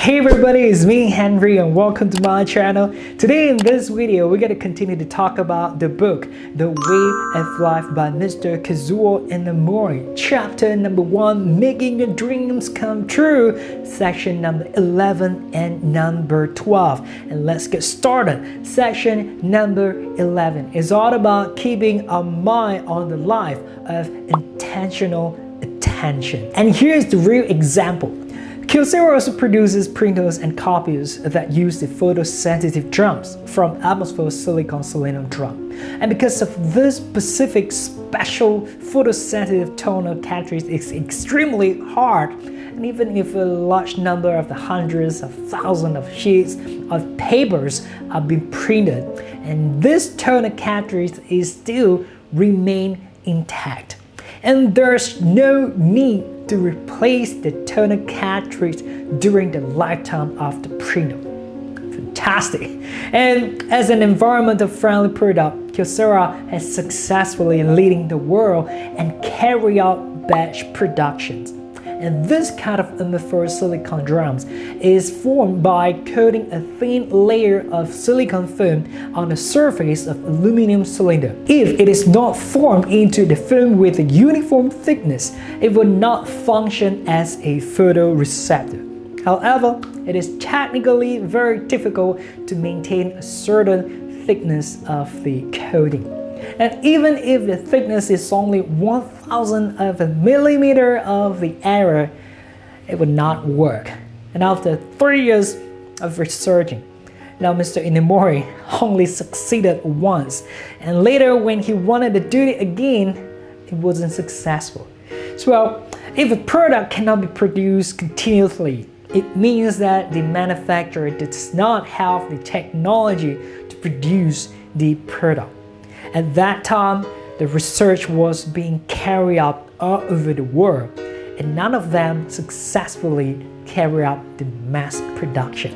Hey everybody, it's me Henry and welcome to my channel. Today in this video, we're going to continue to talk about the book The Way of Life by Mr. Kazuo Inamori. Chapter number 1, Making Your Dreams Come True, section number 11 and number 12. And let's get started. Section number 11 is all about keeping our mind on the life of intentional attention. And here's the real example. Kyocera also produces printers and copiers that use the photosensitive drums from atmosphere silicon selenium drum. And because of this specific special photosensitive toner cartridge is extremely hard, and even if a large number of the hundreds of thousands of sheets of papers are being printed, and this toner cartridge is still remain intact. And there's no need to replace the toner cartridge during the lifetime of the printer. Fantastic! And as an environmental friendly product, Kyocera has successfully leading the world and carry out batch productions. And this kind of MFR silicon drums is formed by coating a thin layer of silicon film on the surface of aluminum cylinder. If it is not formed into the film with a uniform thickness, it will not function as a photoreceptor. However, it is technically very difficult to maintain a certain thickness of the coating. And even if the thickness is only 1,000th of a millimeter of the error, it would not work. And after 3 years of researching, now Mr. Inamori only succeeded once. And later when he wanted to do it again, it wasn't successful. So if a product cannot be produced continuously, it means that the manufacturer does not have the technology to produce the product. At that time, the research was being carried out all over the world, and none of them successfully carried out the mass production.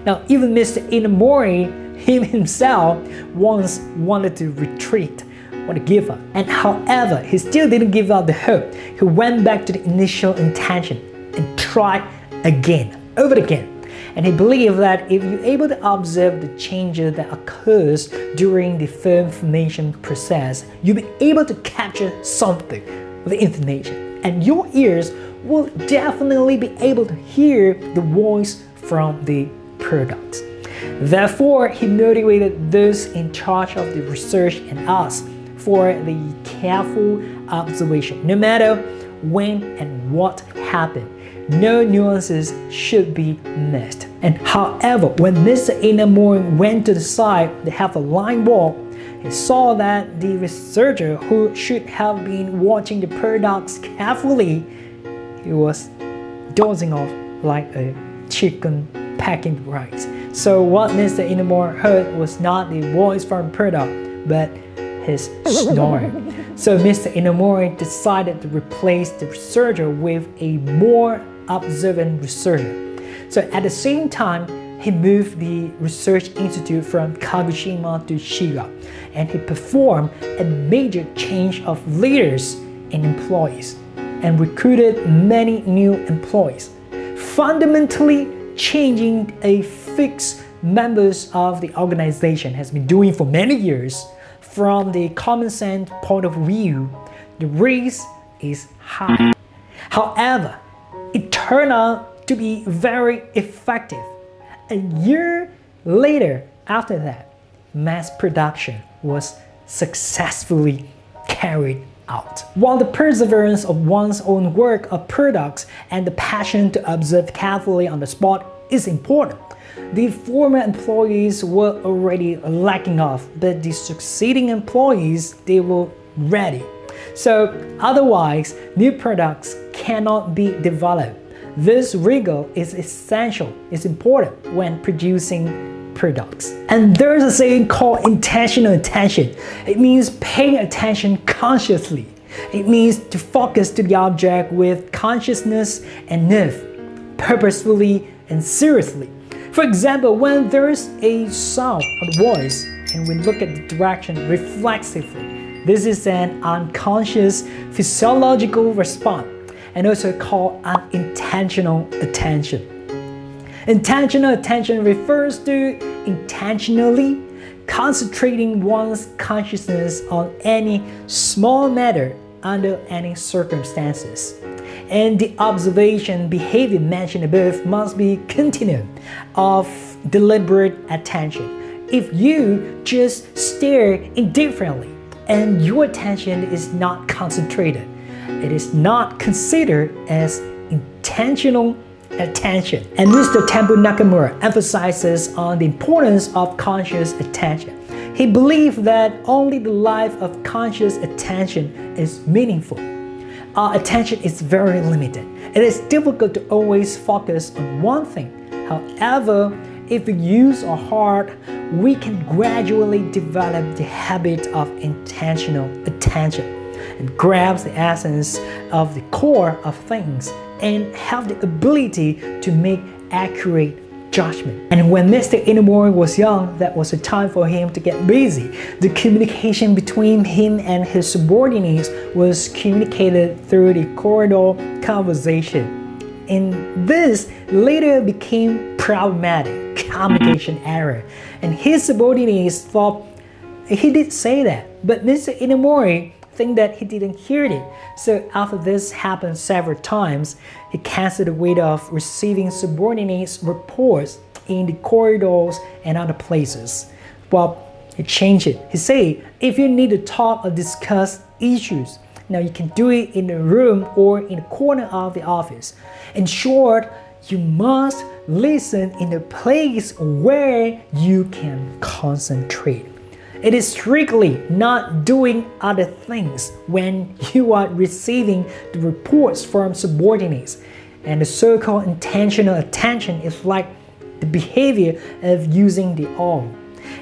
Now, even Mr. Inamori himself once wanted to retreat or to give up. And however, he still didn't give up the hope. He went back to the initial intention and tried again, over again. And he believed that if you're able to observe the changes that occurs during the film formation process, you'll be able to capture something of the information. And your ears will definitely be able to hear the voice from the products. Therefore, he motivated those in charge of the research and us for the careful observation. No matter when and what happened, no nuances should be missed. And however, when Mr. Inamori went to the side to have a line walk, he saw that the researcher who should have been watching the products carefully, he was dozing off like a chicken packing rice. So what Mr. Inamori heard was not the voice from the product, but his snoring. So Mr. Inamori decided to replace the researcher with a more observant researcher. So at the same time, he moved the research institute from Kagoshima to Shiga, and he performed a major change of leaders and employees and recruited many new employees, fundamentally changing a fixed members of the organization has been doing for many years. From the common sense point of view, the risk is high. However, it turned out to be very effective. A year later, after that, mass production was successfully carried out. While the perseverance of one's own work or products and the passion to observe carefully on the spot is important, the former employees were already lacking off, but the succeeding employees, they were ready. So otherwise, new products cannot be developed. This rigor is essential, it's important when producing products. And there's a saying called intentional attention. It means paying attention consciously. It means to focus to the object with consciousness and nerve, purposefully and seriously. For example, when there's a sound or voice and we look at the direction reflexively, this is an unconscious physiological response and also called unintentional attention. Intentional attention refers to intentionally concentrating one's consciousness on any small matter under any circumstances. And the observation behavior mentioned above must be continuum of deliberate attention. If you just stare indifferently and your attention is not concentrated, it is not considered as intentional attention. And Mr. Temple Nakamura emphasizes on the importance of conscious attention. He believed that only the life of conscious attention is meaningful. Our attention is very limited. It is difficult to always focus on one thing. However, if we use our heart, we can gradually develop the habit of intentional attention. It grabs the essence of the core of things and have the ability to make accurate judgment. And when Mr. Inamori was young, that was a time for him to get busy. The communication between him and his subordinates was communicated through the corridor conversation. And this later became problematic communication error. And his subordinates thought he did say that, but Mr. Inamori think that he didn't hear it. So after this happened several times, he canceled the weight of receiving subordinates' reports in the corridors and other places. Well, he changed it. He said, if you need to talk or discuss issues, now you can do it in the room or in the corner of the office. In short, you must listen in a place where you can concentrate. It is strictly not doing other things when you are receiving the reports from subordinates. And the so-called intentional attention is like the behavior of using the all.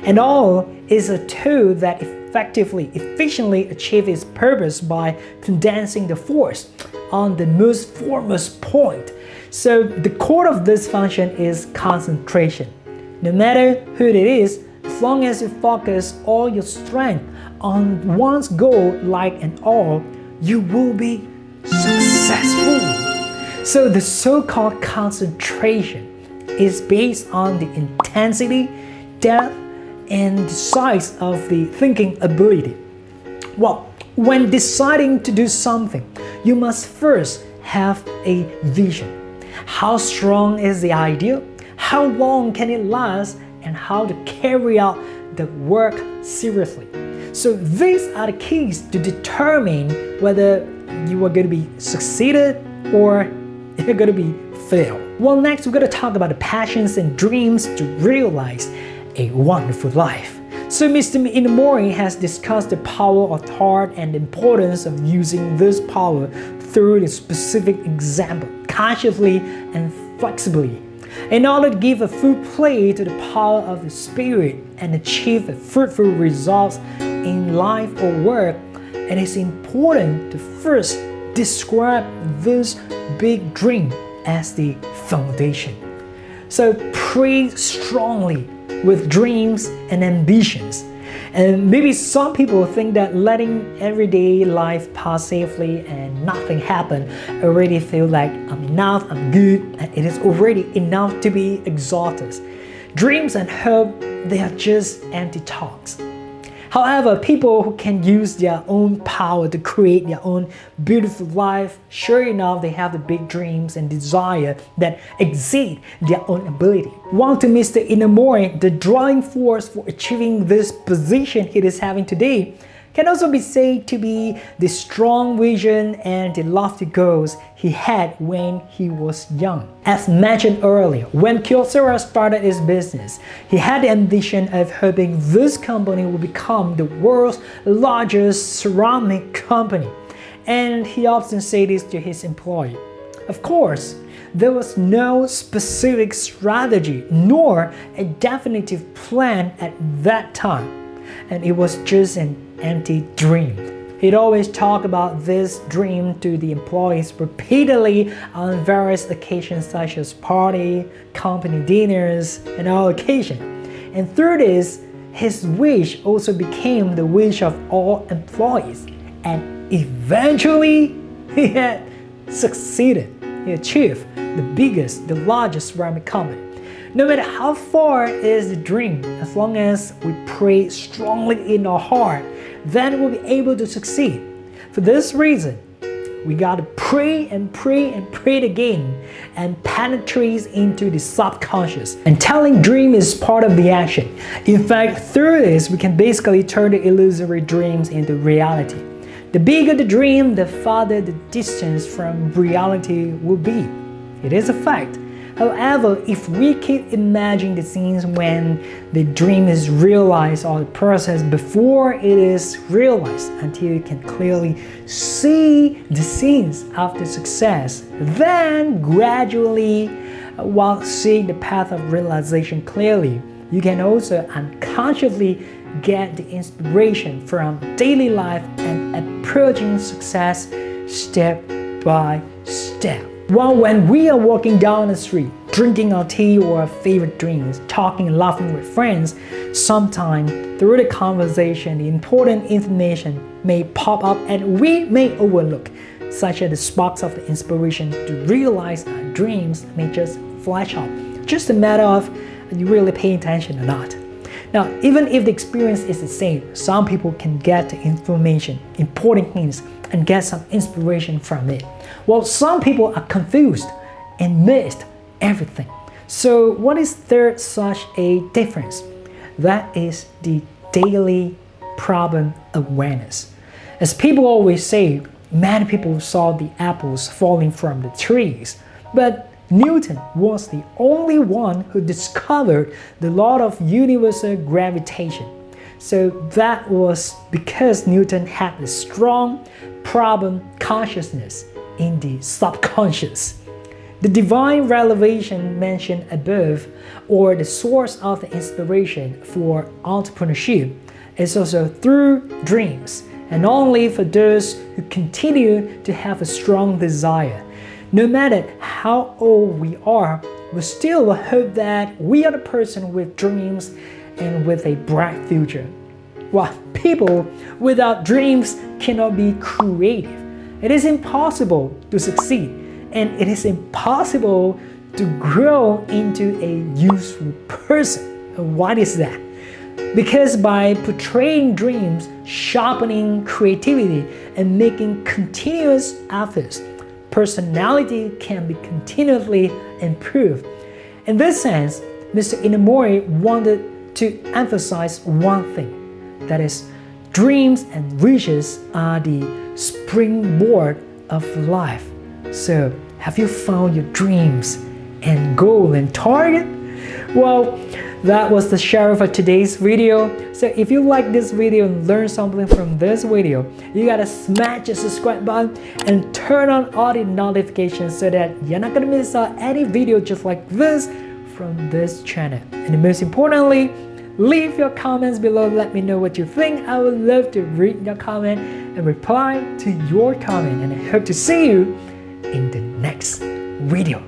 And all is a tool that efficiently achieves its purpose by condensing the force on the most foremost point. So the core of this function is concentration. No matter who it is, as long as you focus all your strength on one's goal like an all, you will be successful. So the so-called concentration is based on the intensity, depth, and the size of the thinking ability. Well, when deciding to do something, you must first have a vision. How strong is the idea? How long can it last? And how to carry out the work seriously. So these are the keys to determine whether you are going to be succeeded or you're going to be failed. Well, next we're going to talk about the passions and dreams to realize a wonderful life. So Mr. Inamori has discussed the power of heart and the importance of using this power through the specific example, consciously and flexibly. In order to give a full play to the power of the spirit and achieve fruitful results in life or work, it is important to first describe this big dream as the foundation. So pray strongly with dreams and ambitions. And maybe some people think that letting everyday life pass safely and nothing happen already feel like I'm enough, I'm good, and it is already enough to be exalted. Dreams and hope, they are just empty talks. However, people who can use their own power to create their own beautiful life, sure enough, they have the big dreams and desire that exceed their own ability. While to Mr. Inamori, the driving force for achieving this position he is having today can also be said to be the strong vision and the lofty goals he had when he was young. As mentioned earlier, when Kyocera started his business, he had the ambition of hoping this company would become the world's largest ceramic company. And he often said this to his employee. Of course, there was no specific strategy nor a definitive plan at that time, and it was just an empty dream. He'd always talk about this dream to the employees repeatedly on various occasions such as party, company dinners, and all occasions. And through this, his wish also became the wish of all employees. And eventually, he had succeeded. He achieved the largest ceramic company. No matter how far is the dream, as long as we pray strongly in our heart, then we'll be able to succeed. For this reason, we gotta pray and pray and pray again and penetrate into the subconscious. And telling dream is part of the action. In fact, through this, we can basically turn the illusory dreams into reality. The bigger the dream, the farther the distance from reality will be. It is a fact. However, if we keep imagining the scenes when the dream is realized or the process before it is realized until you can clearly see the scenes after success, then gradually, while seeing the path of realization clearly, you can also unconsciously get the inspiration from daily life and approaching success step by step. Well, when we are walking down the street, drinking our tea or our favorite drinks, talking and laughing with friends, sometimes through the conversation, the important information may pop up and we may overlook, such as the sparks of the inspiration to realize our dreams may just flash up. Just a matter of you really pay attention or not. Now, even if the experience is the same, some people can get the information, important hints, and get some inspiration from it, while some people are confused and missed everything. So what is there such a difference? That is the daily problem awareness. As people always say, many people saw the apples falling from the trees, but Newton was the only one who discovered the law of universal gravitation. So that was because Newton had a strong problem consciousness in the subconscious. The divine revelation mentioned above, or the source of the inspiration for entrepreneurship, is also through dreams, and only for those who continue to have a strong desire. No matter how old we are, we still will hope that we are the person with dreams and with a bright future. While people without dreams cannot be creative, it is impossible to succeed, and it is impossible to grow into a useful person. And why is that? Because by portraying dreams, sharpening creativity, and making continuous efforts, personality can be continually improved. In this sense, Mr. Inamori wanted to emphasize one thing, that is, dreams and wishes are the springboard of life. So, have you found your dreams and goal and target? Well, that was the share for today's video. So if you like this video and learn something from this video, you gotta smash the subscribe button and turn on all the notifications so that you're not gonna miss out any video just like this from this channel. And most importantly, leave your comments below. Let me know what you think. I would love to read your comment and reply to your comment. And I hope to see you in the next video.